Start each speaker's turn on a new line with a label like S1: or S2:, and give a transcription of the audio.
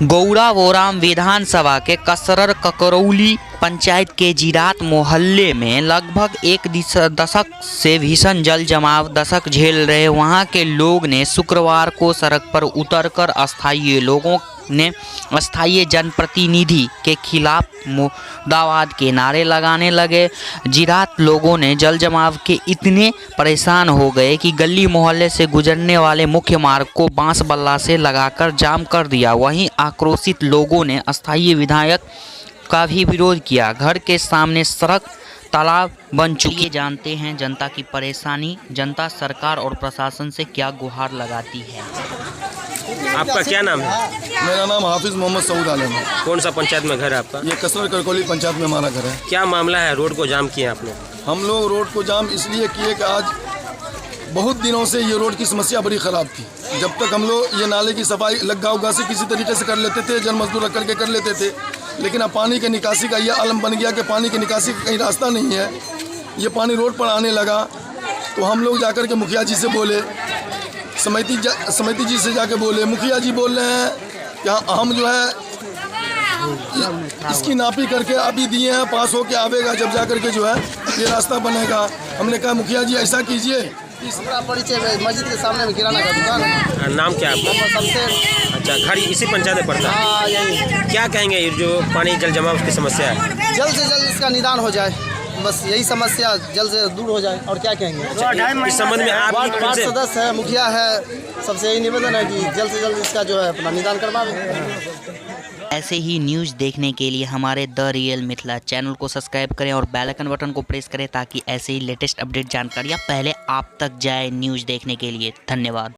S1: गौड़ाबोराम विधानसभा के कसरर ककरौली पंचायत के जीरात मोहल्ले में लगभग एक दशक से भीषण जल जमाव दशक झेल रहे वहां के लोग ने शुक्रवार को सड़क पर उतरकर स्थायी जनप्रतिनिधि के खिलाफ मुर्दाबाद के नारे लगाने लगे। जीरात लोगों ने जल जमाव के इतने परेशान हो गए कि गली मोहल्ले से गुजरने वाले मुख्य मार्ग को बांस बल्ला से लगाकर जाम कर दिया। वहीं आक्रोशित लोगों ने स्थायी विधायक का भी विरोध किया। घर के सामने सड़क तालाब बन चुकी। जानते हैं जनता की परेशानी, जनता सरकार और प्रशासन से क्या गुहार लगाती है।
S2: आपका क्या नाम है?
S3: मेरा नाम हाफिज मोहम्मद सऊद आलम है।
S2: कौन सा पंचायत में घर है आपका?
S3: ये कसरर करकोली पंचायत में हमारा घर है।
S2: क्या मामला है, रोड को जाम किए आप लोग?
S3: हम लोग रोड को जाम इसलिए किए कि आज बहुत दिनों से ये रोड की समस्या बड़ी ख़राब थी। जब तक हम लोग ये नाले की सफाई लग्गा उग्गा से किसी तरीके से कर लेते थे, जन मजदूर रख करके कर लेते थे, लेकिन अब पानी के निकासी का ये आलम बन गया कि पानी की निकासी का कहीं रास्ता नहीं है। ये पानी रोड पर आने लगा तो हम लोग जाकर के मुखिया जी से बोले, समिति जी से जाके बोले। मुखिया जी बोल रहे हैं कि हम जो है इसकी नापी करके अभी दिए हैं, पास होके आवेगा जब जा करके जो है ये रास्ता बनेगा। हमने कहा मुखिया जी ऐसा कीजिए।
S4: इसका परिचय मस्जिद के सामने में किराना का दुकान है।
S2: नाम क्या है आपका?
S4: सबसे
S2: अच्छा, घर इसी पंचायत में पड़ता है?
S4: हाँ, यही।
S2: क्या कहेंगे ये जो पानी जल जमाव की समस्या है?
S4: जल्द से जल्द इसका निदान हो जाए, बस यही समस्या जल्द से दूर हो जाए और क्या कहेंगे।
S2: इस संबंध में आप
S4: वार्ड सदस्य है, मुखिया है, सबसे यही निवेदन है कि जल्द से जल्द इसका जो है अपना निदान करवावे।
S1: ऐसे ही न्यूज़ देखने के लिए हमारे द रियल मिथिला चैनल को सब्सक्राइब करें और बेल आइकन बटन को प्रेस करें ताकि ऐसे ही लेटेस्ट अपडेट जानकारियाँ पहले आप तक जाए। न्यूज़ देखने के लिए धन्यवाद।